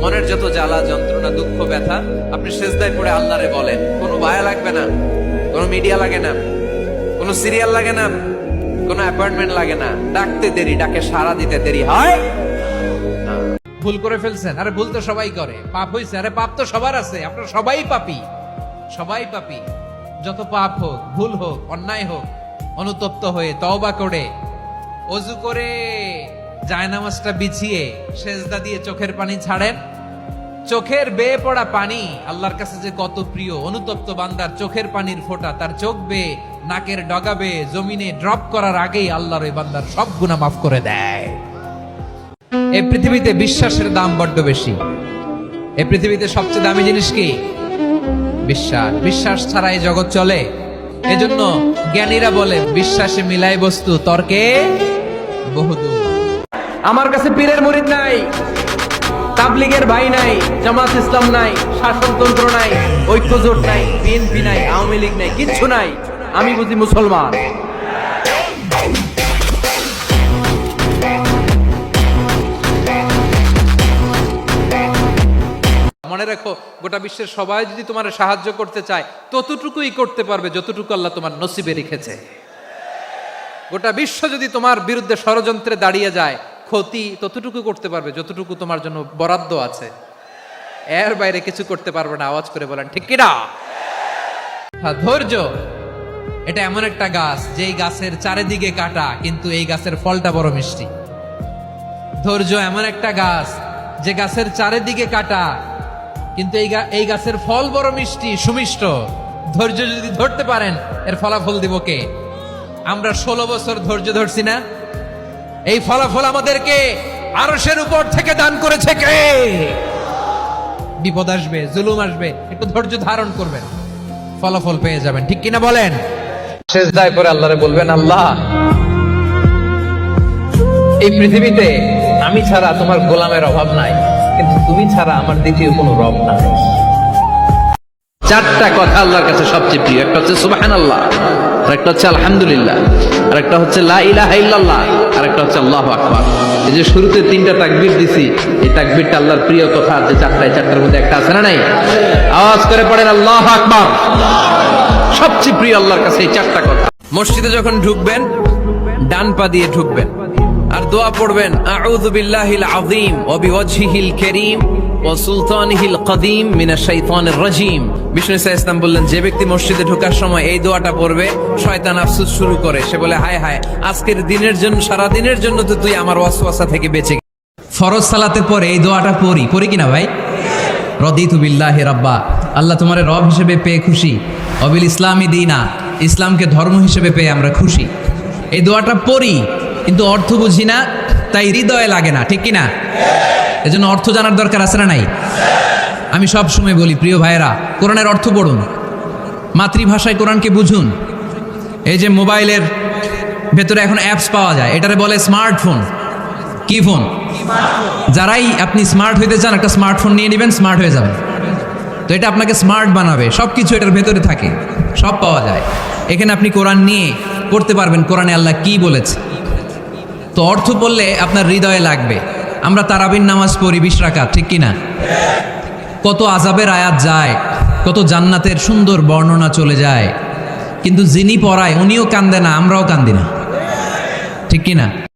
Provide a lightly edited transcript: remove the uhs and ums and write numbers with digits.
মনের যত জ্বালা যন্ত্রণা দুঃখ ব্যথা আপনি সেজদায় পড়ে আল্লাহরে বলেন। কোনো বায়া লাগবে না, কোনো মিডিয়া লাগে না, কোনো সিরিয়াল লাগে না, কোনো অ্যাপয়েন্টমেন্ট লাগে না। ডাকতে দেরি, ডাকে সাড়া দিতে দেরি হয়। ভুল করে ফেলছেন, আরে ভুল তো সবাই করে। পাপ হয়েছে, আরে পাপ তো সবার আছে, আপনারা সবাই পাপী, সবাই পাপী। যত পাপ হোক, ভুল হোক, অন্যায় হোক, অনুতপ্ত হয়ে তওবা করে ওযু করে জায়নামাজটা বিছিয়ে সেজদা দিয়ে চোখের পানি ছাড়েন। চোখের বেয়ে পড়া পানি আল্লাহর কাছে যে কত প্রিয়। অনুতপ্ত বান্দার চোখের পানির ফোঁটা তার চোখ বেয়ে, নাকের ডগা বেয়ে জমিনে ড্রপ করার আগেই আল্লাহর ওই বান্দার সব গুনাহ মাফ করে দেয়। এই পৃথিবীতে বিশ্বাসের দাম বড্ড বেশি। এই পৃথিবীতে সবচেয়ে দামি জিনিস কি? বিশ্বাস। বিশ্বাস ছাড়া এই জগৎ চলে। এজন্য জ্ঞানীরা বলে বিশ্বাসে মিলাই বস্তু, তর্কে বহুদূর। আমার কাছে পীরের মুরিদ নাই, তাবলীগের ভাই নাই, জামাত ইসলাম নাই, শাসনতন্ত্র নাই, ঐক্যজোট নাই, বিএনপি নাই, আওয়ামী লীগ নাই, কিচ্ছু নাই। আমি বুঝি মুসলমান। মনে রাখো, গোটা বিশ্বের সবাই যদি তোমার সাহায্য করতে চায় ততটুকুই করতে পারবে যতটুকু আল্লাহ তোমার নসিবে রেখেছে। গোটা বিশ্ব যদি তোমার বিরুদ্ধে ষড়যন্ত্রে দাঁড়িয়ে যায়, ক্ষতি ততটুকু করতে পারবে যতটুকু তোমার জন্য বরাদ্দ আছে। এর বাইরে কিছু করতে পারবে না। আওয়াজ করে বলেন ঠিক কিনা? হ্যাঁ, ধৈর্য এটা এমন একটা গাছ যেই গাছের চারিদিকে কাটা, কিন্তু এই গাছের ফলটা বড় মিষ্টি। ধৈর্য এমন একটা গাছ যে গাছের চারিদিকে কাটা, কিন্তু এই গাছের ফল বড় মিষ্টি, সুমিষ্ট। ধৈর্য যদি ধরতে পারেন, এর ফলাফল দিব কে? আমরা 16 বছর ধৈর্য ধরছি না? এই ফলাফল আমাদেরকে আরশের উপর থেকে দান করেছে কে? বিপদ আসবে, জুলুম আসবে, একটু ধৈর্য ধারণ করবেন, ফলাফল পেয়ে যাবেন। ঠিক কিনা বলেন? সেজদায় পড়ে আল্লাহরে বলবেন, আল্লাহ এই পৃথিবীতে আমি ছাড়া তোমার গোলামের অভাব নাই, কিন্তু তুমি ছাড়া আমার দ্বিতীয় কোনো রব নাই। চারটা কথা আল্লাহর কাছে সবচেয়ে প্রিয়। একটা হচ্ছে সুবহানাল্লাহ, আর একটা হচ্ছে আলহামদুলিল্লাহ, আর একটা হচ্ছে লা ইলাহা ইল্লাল্লাহ, আর একটা হচ্ছে আল্লাহু আকবার। এই যে শুরুতে 3টা তাকবীর দিছি, এই তাকবীরটা আল্লাহর প্রিয় কথা। যে চারটার মধ্যে একটা আছে না নাই? আওয়াজ করে পড়েন আল্লাহু আকবার। সবচেয়ে প্রিয় আল্লাহর কাছে এই 4টা কথা। মসজিদে যখন ঢুকবেন, ডান পা দিয়ে ঢুকবেন, আর দোয়া পড়বেন, আউযু বিল্লাহিল আযীম ওয়া বিওয়াজহিল কারীম ওয়া সুলতানিহিল কদীম মিনাশ শাইতানির রাজীম। বিষ্ণু ইসা ইসলাম বললেন, যে ব্যক্তি মসজিদে ঢোকার সময় এই দোয়াটা পড়বে, শয়তান আফসোস শুরু করে। সে বলে, হায় হায়, আজকের দিনের জন্য, সারা দিনের জন্য তো তুই আমার ওয়াসওয়াসা থেকে বেঁচে। ফরজ সালাতের পরে এই দোয়াটা পড়ি কিনা ভাই? রদিতু বিল্লাহি রাব্বা, আল্লাহ তোমার রব হিসেবে পেয়ে খুশি। অবিল ইসলামী দীনা, ইসলামকে ধর্ম হিসেবে পেয়ে আমরা খুশি। এই দোয়াটা পড়ি, কিন্তু অর্থ বুঝি না, তাই হৃদয়ে লাগে না। ঠিক কিনা? এজন্য অর্থ জানার দরকার আছে না নাই? আমি সব সময় বলি, প্রিয় ভাইয়েরা, কোরআনের অর্থ পড়ুন, মাতৃভাষায় কোরআনকে বুঝুন। এই যে মোবাইলের ভেতরে এখন অ্যাপস পাওয়া যায়, এটারে বলে স্মার্টফোন। কি ফোন? যারাই আপনি স্মার্ট হইতে চান, একটা স্মার্টফোন নিয়ে নেবেন, স্মার্ট হয়ে যাবেন। তো এটা আপনাকে স্মার্ট বানাবে। সবকিছু এটার ভেতরে থাকে, সব পাওয়া যায়। এখানে আপনি কোরআন নিয়ে পড়তে পারবেন কোরআনে আল্লাহ কি বলেছে। তো অর্থ পড়লে আপনার হৃদয়ে লাগবে। আমরা তারাবির নামাজ পড়ি 20 রাকাত, ঠিক কিনা? কত আযাবের আয়াত যায়, কত জান্নাতের সুন্দর বর্ণনা চলে যায়, কিন্তু যিনি পড়ায় উনিও কান্দে না, আমরাও কান্দি না। ঠিক কিনা?